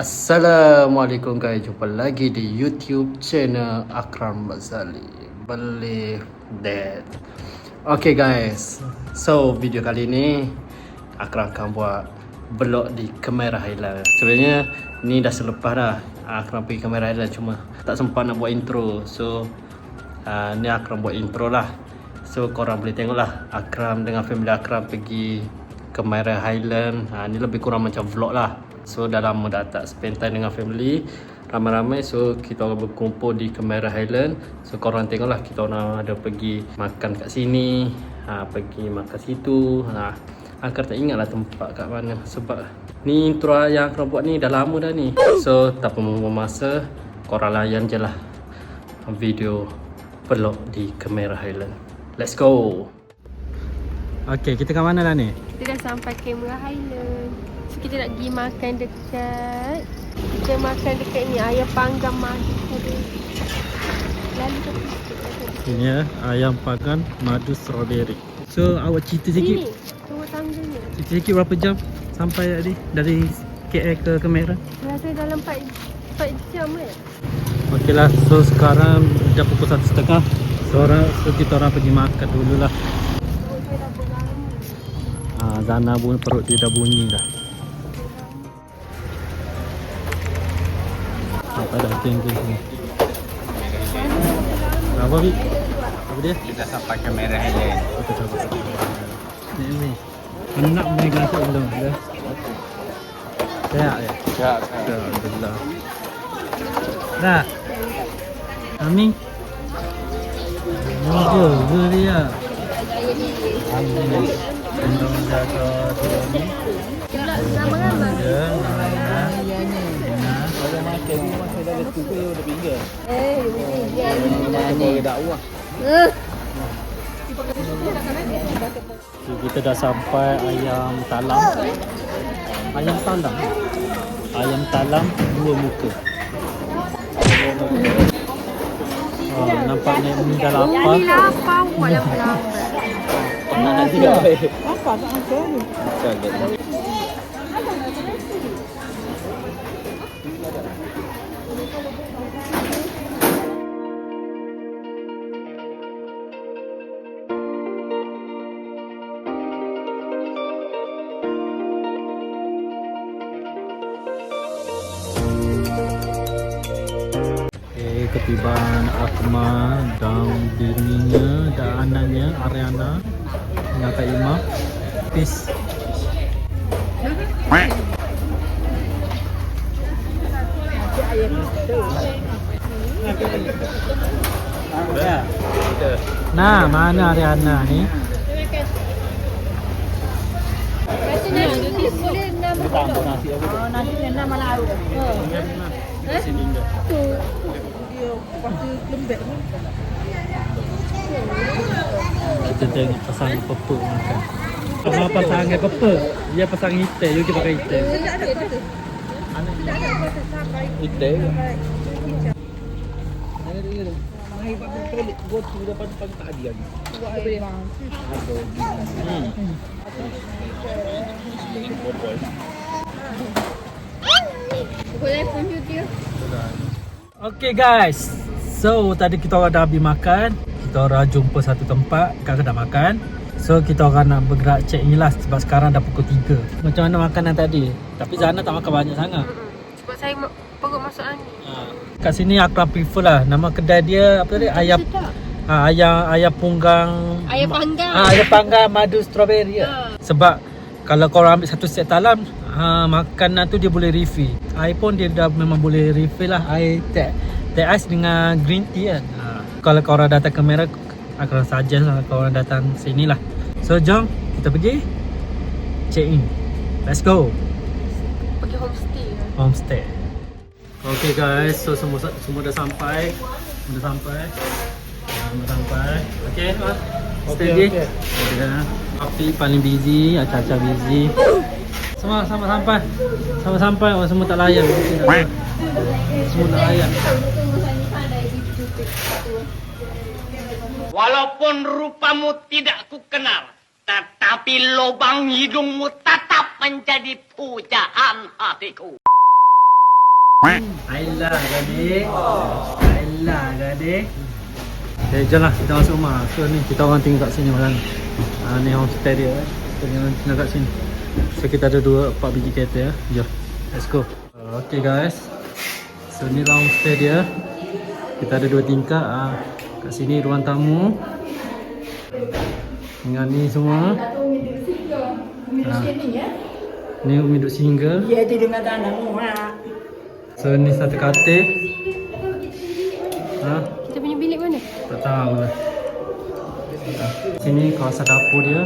Assalamualaikum guys, jumpa lagi di YouTube channel Akram Bazali. Believe that. Okay guys, so video kali ni Akram akan buat vlog di Kemera Highland. Sebenarnya ni dah selepas dah Akram pergi Kemera Highland, cuma tak sempat nak buat intro. So ni Akram buat intro lah. So korang boleh tengok lah Akram dengan family Akram pergi Kemera Highland. Ni lebih kurang macam vlog lah. So dah lama dah tak spend time dengan family ramai-ramai. So kita orang berkumpul di Kemera Highland. So korang tengoklah kita orang ada pergi makan kat sini, pergi makan situ. Akram tak ingat lah tempat kat mana, sebab ni intro yang Akram buat ni dah lama dah ni. So tak membuang masa, korang layan je lah video vlog di Kemera Highland. Let's go. Okay, kita kat mana dah ni? Kita dah sampai Kemera Highland. So kita nak pergi makan dekat, kita makan dekat ni ayam panggang madu. Lalu Ini ya, ayam panggang madu strawberry. So awak cerita sikit. Sini, tunggu tangganya. Cerita sikit berapa jam sampai tadi dari KL ke Kemera? Rasanya dalam 4 jam kan? Okey lah, so sekarang dah pukul 1:30. So kita orang pergi makan dulu lah. Oh, saya dah berlama. Zana pun perut dia dah bunyi dah. Apa dah tinggi sini. Berapa Bik? Apa dia? Kita sampai Kemera Highland. Okey, sabar. Ni. Enak boleh masuk belum? Dah. Siap ya? Siap. Alhamdulillah. Dah. Ami. Juga dia. Alhamdulillah. Tolong jaga dia ni. Kita sama-sama. Ya, Kalau makan ni masa dah letup ke dah pinggir. Ni. Dakwah. So, kita dah sampai ayam talam. Ayam talam dua muka. Nampaknya ni dah lapar. Ni lapar buat lambat. Nanti dah. Apa tak makan ni? Ketibaan Akmal dan bininya dan anaknya Ariana dengan Kak Ima. Peace. Nah, mana Ariana ni? Rasanya ni boleh nama. Tambah nasi apa? Nasi nama laru. Sini enggak. Kita tengok pasangan pepek makan. Apa pasangan pepek? Dia pasangan hitam, you kita pakai hitam. Hitam. Boleh pun dia. Okay guys, so tadi kita orang dah habis makan. Kita orang jumpa satu tempat, kakak dah makan. So kita orang nak bergerak check in lah, sebab sekarang dah pukul 3. Macam mana makanan tadi? Tapi Zana tak makan banyak sangat. Sebab saya perut masuk angin. Kat sini aku prefer lah, nama kedai dia apa tadi? Ayam ayam panggang. Ayam panggang madu strawberry. Sebab kalau korang ambil satu set talam, makanan tu dia boleh refill. Air pun dia dah memang boleh refill lah. Air teh ais dengan green tea kan. Kalau korang datang ke Kemera, aku akan suggest lah korang datang sini lah. So jom kita pergi check in. Let's go. Pergi Homestay. Okay guys, so semua dah sampai. Semua sampai. Okay, steady. Okay. Api paling busy, Aca-Aca busy. Semua sampai. Oh, semua tak layan. Semua tak layan. Walaupun rupamu tidak kukenal, tetapi lubang hidungmu tetap menjadi pujaan hatiku. Ayolah gadis. Ayolah gadis. Okay, jom lah kita masuk rumah. So ni kita orang tinggal kat sini malam. Ni homestay dia. Kita tinggal kat sini. So kita ada 4 biji kereta ya. Jom. Let's go. Okay guys. So ni lah homestay dia. Kita ada 2 tingkat. Kat sini ruang tamu. Dengan ni semua. Ni umi duduk single. Dia ada dengan tanah rumah. So ni satu katil. Kita punya bilik mana? Tak tahu lah. Sini kawasan dapur dia.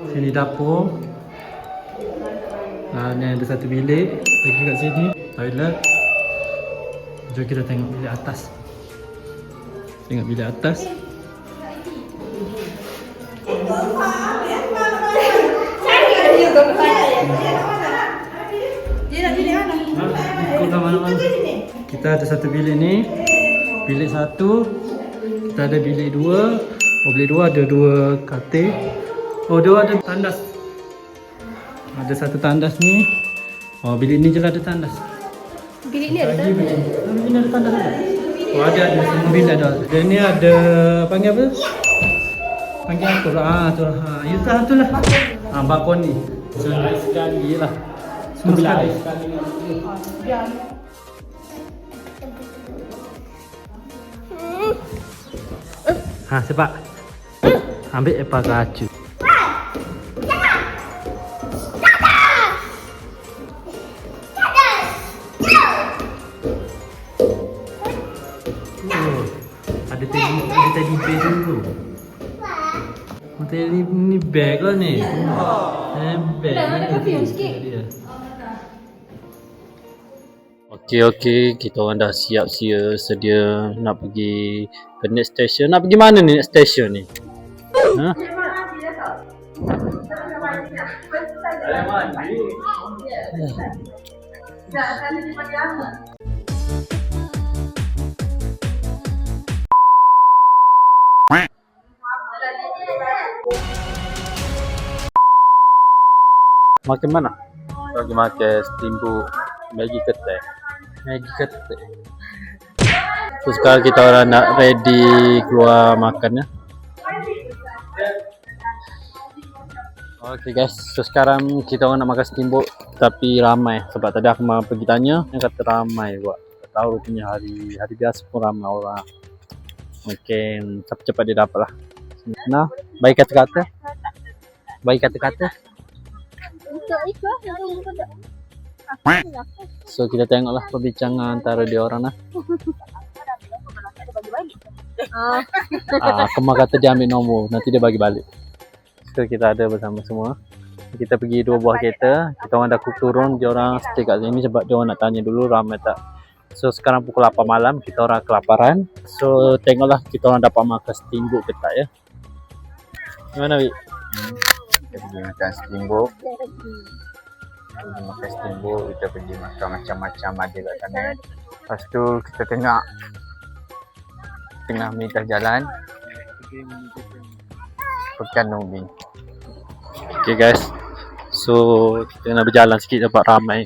Sini dapur. Ni ada satu bilik. Lagi kat sini toilet. Jom kita tengok bilik atas. Tengok bilik atas. Ikut ke mana-mana. Kita ada satu bilik ni. Bilik 1. Kita ada bilik 2. Bilik 2 ada 2 katil. 2 ada tandas. Ada satu tandas ni. Bilik ni je lah ada tandas. Bilik ni ada Lagi tak? bilik ni ada tandas tak? Ada semua bilik ada. Dan ni ada panggil apa? Panggil apa lah? Tu lah. Tu lah. Balkon ni. Sekali lah. Semua sekali. Sebab ambil apa kacu. Ada tadi bag dulu. Tadi ni bag lah ni. Bag. Okey, kita orang dah siap sedia nak pergi ke next station. Nak pergi mana ni next station ni? Makan mana? Lagi makan steamboat Maggi ketek. So sekarang kita orang nak ready keluar makan ya. Okay guys, so sekarang kita orang nak makan steamboat tapi ramai. Sebab tadi aku mau pergi tanya, dia kata ramai buat. Tak tahu rupanya hari biasa pun ramai orang. Mungkin cepat-cepat dia dapat lah. Nah, baik kata-kata. So kita tengoklah perbincangan antara dia orang lah. Kemar kata dia ambil nombor, nanti dia bagi balik. So kita ada bersama semua. Kita pergi 2 buah kereta. Kita orang dah turun, dia orang stay kat sini sebab dia orang nak tanya dulu ramai tak. So sekarang pukul 8 malam, kita orang kelaparan. So tengoklah kita orang dapat makan steamboat ke tak ya. Gimana Wik? Kita pergi makan steamboat. Kita pergi makan macam-macam ada kat sana. Lepas tu kita tengah melintas jalan Pekan Ubin. Okay guys, so kita nak berjalan sikit sebab ramai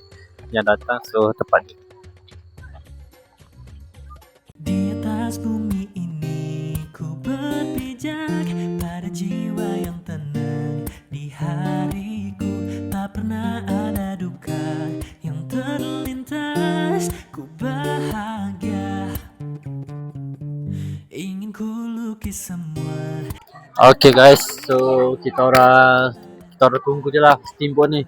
yang datang. So tepat di atas bumi ini ku berpijak pada jiwa yang tenang. Di hariku tak pernah ada duka yang terlintas. Ku bahagia, ingin ku lukis semua. Okay guys, so kita orang tunggu je lah steamboat ni.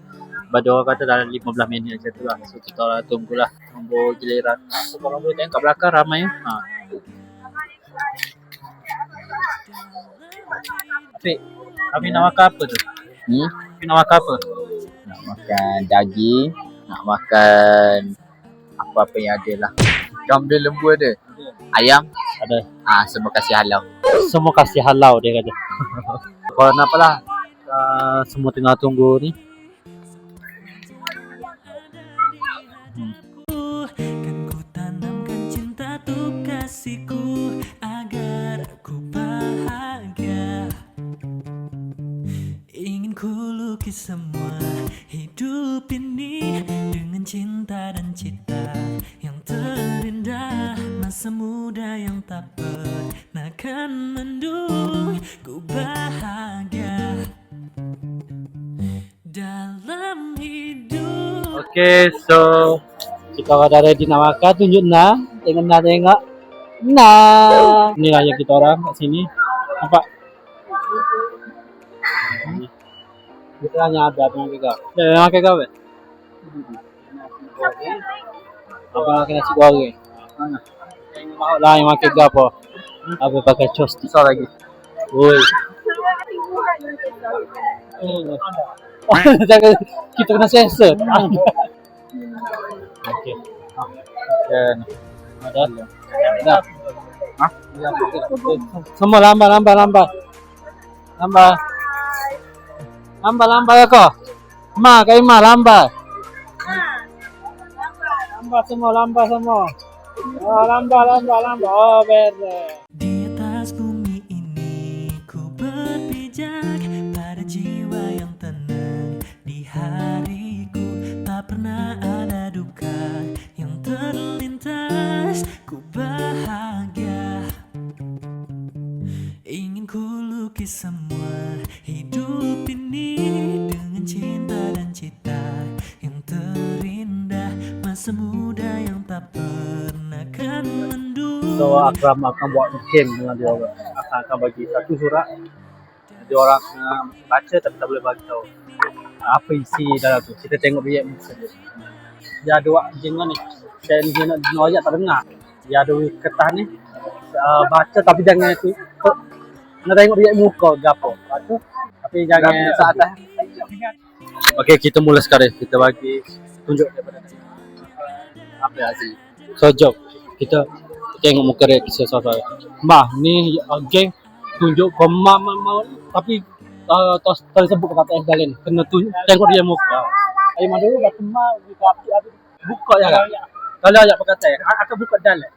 Sebab dia orang kata dalam 15 minit macam tu lah. So kita orang tunggulah, tunggu giliran. So kalau boleh tengok kat belakang ramai ya. Afiq, kami nak makan apa tu? Kami nak makan apa? Nak makan daging, nak makan apa-apa yang ada lah. Kambing lembu ada, ayam Ada. Semua kasih halau. Semua kasih halau dia kata. Kalau nak apalah, semua tengah tunggu ni. Kan ku tanamkan cinta tuh kasihku agar ku bahagia. Ingin ku lukis semua hidup ini dengan cinta dan cita yang masa muda yang tak pernah kan mendung. Ku bahagia dalam hidup. Okay, so kita orang dah ready nak makan. Tunjuk nah. Tengok. Nah. Inilah yang kita orang kat sini. Nampak? Kita hanya ada dengan kegap. Makan kegap ke? Apa makan nasi goreng? Mau lah yang makan kegap apa? Apa pakai chopstick lagi? Oi. Jangan kita kena sensor. Okey. Ada. Dah. Hah? Semua lambat. Lambat ya kau. Kai lambat. Lambat semua. Oh, lambat. Oh, beres. Di atas bumi ini ku berpijak pada jiwa yang tenang. Di hariku tak pernah ada duka yang terlintas. Ku bahagia, ingin ku lukis semua hidup ini dengan cinta dan cita yang terindah. Masa muda yang tak pernah kan mendung. So Akram akan buat game dengan dia orang. Akan bagi satu surat. Dia orang baca tapi tak boleh bagi tahu apa isi dalam tu. Kita tengok dia muka dia. Dia ada buat game ni. Saya ni nak ayat tak dengar. Dia ada kertas ni. Baca tapi jangan tu. Nak tengok dia muka gapo. Baca tapi jangan saat atas. Okey, kita mula sekarang. Kita bagi tunjuk daripada apa hasil. So jom kita tengok muka dia kisah saya. Mbah ni geng tunjuk koma tapi tak sebut kata sekalian. Kena tunjuk tengok dia muka. Ai mana dulu dah kema buka ya. Kalau ayat berkata akan buka dalam.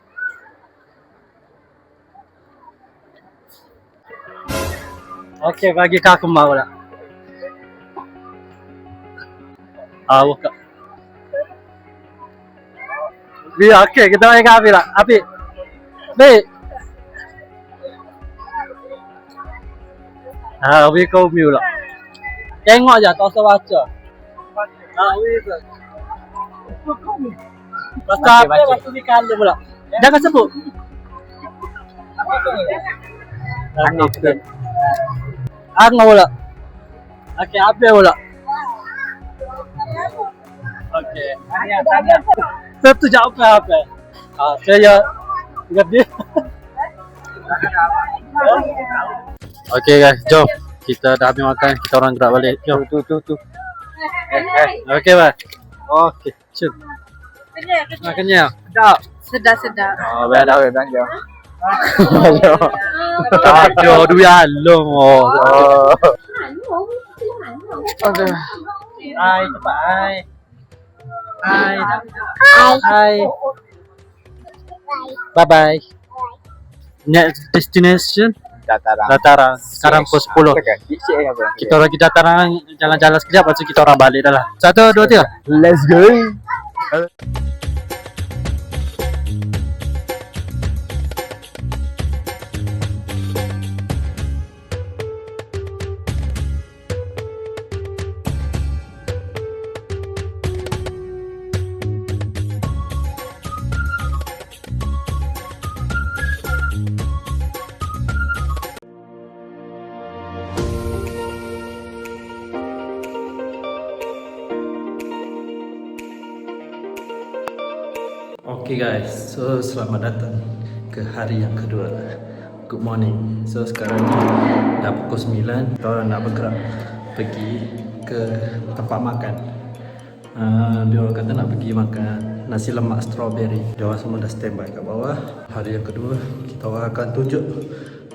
Okey, bagi kau kema pula. Buka. Biar okey, kita main dengan Api lah. Api. Api kau mute lah. Tengok je, tak usah baca. Api tu. Baca apa? Baca di kala pula. Jangan sebut. Angau pula. Okey, Api pula. Okey. Tanya. Satu jawab apa? Saya ingat dia. Okey guys, jom. Kita dah habis makan, kita orang gerak balik. Jom. Tu. Okey, bye. Okey, cuk. Kenyang. Sedap. Oh, dah belanja. Aduh, duit alung. Hai, cepat hai. Hai. Bye. Next destination Dataran. Sekarang pukul 10. Kita lagi dataran, jalan-jalan sekejap, lepas tu kita orang balik dah lah. 1, 2, 3. Let's go. Okay guys, so selamat datang ke hari yang kedua. Good morning. So sekarang ni dah pukul 9. Kita orang nak bergerak pergi ke tempat makan. Dia orang kata nak pergi makan nasi lemak strawberry. Dia orang semua dah standby kat bawah. Hari yang kedua kita orang akan tunjuk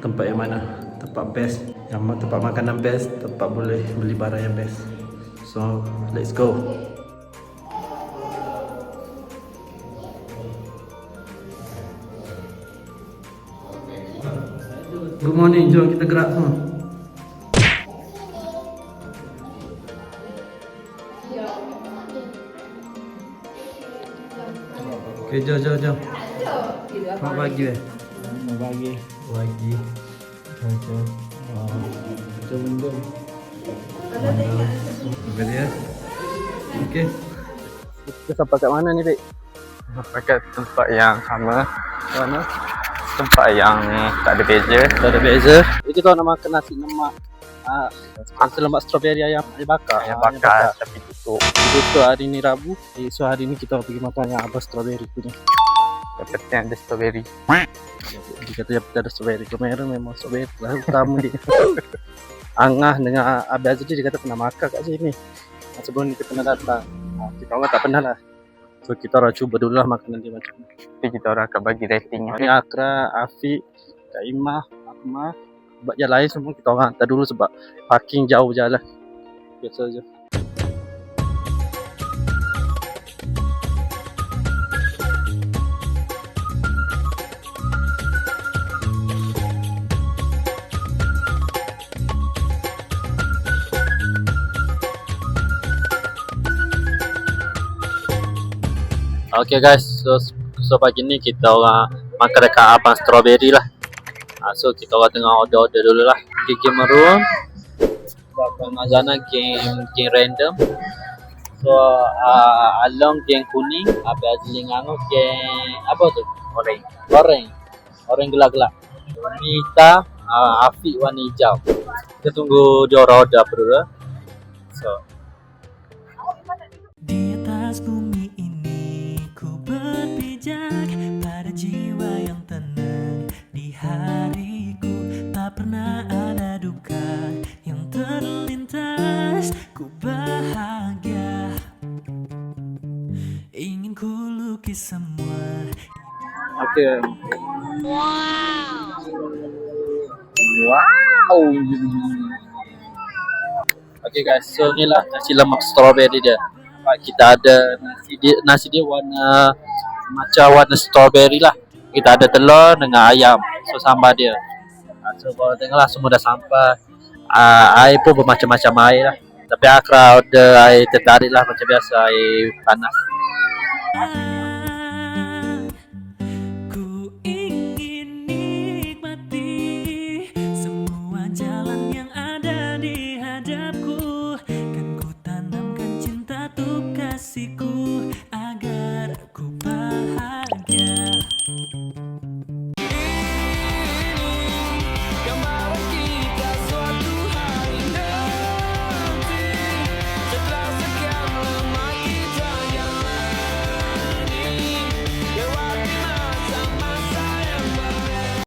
tempat yang mana, tempat best, yang tempat makanan best, tempat boleh beli barang yang best. So let's go. Good morning, jom kita gerak semua. Okay, jom. Mak bagi eh? Bagi. Bagi. Macam. Macam benda. Terima kasih. Okey. Kita sampai kat mana ni, Bek? Sampai kat tempat yang sama. Mana? Tempat yang tak ada beza. Tak ada beza. Jadi kita nak makan nasi lemak. Nasi lemak strawberry ayam bakar. Ayam bakar tapi tutup. Itu hari ni Rabu. So hari ni kita pergi makan yang Abah strawberry punya. Yang penting ada strawberry. Dia kata yang penting ada strawberry. Kamera memang strawberry lah utama dia. Angah dengan Abah Azri dia kata pernah makan kat sini. Sebelum ni kita pernah datang. Kita orang tak pernah lah. So kita orang cuba dulu lah makanan dia macam ni. Tapi kita orang akan bagi rating. Ni Akra, Afiq, Kak Imah, Akmal. Sebab yang lain semua kita orang hantar dulu sebab parking jauh jalan. Biasa je. Okay guys, so pagi ni kita orang makan dekat Abang Strawberry lah. So kita orang tengah order dulu lah. Game maroon. Abang Azana game random. So Along game kuning, Abang Azling Ango game apa tu? Orange gelap-gelap. Nita, Afiq warna hijau. Kita tunggu dia orang order apa dulu lah. So Di atas bumi ini ku berpijak pada jiwa yang tenang. Di hariku tak pernah ada duka yang terlintas. Ku bahagia, ingin ku lukis semua. okay. Wow. Okay guys, so ni lah nasi lemak strawberry dia. Kita ada nasi dia warna macam warna strawberry lah. Kita ada telur dengan ayam. So sambal dia. So kalau tengoklah semua dah sampai. Air pun bermacam-macam air lah. Tapi Akra order air tertarik lah macam biasa, air panas.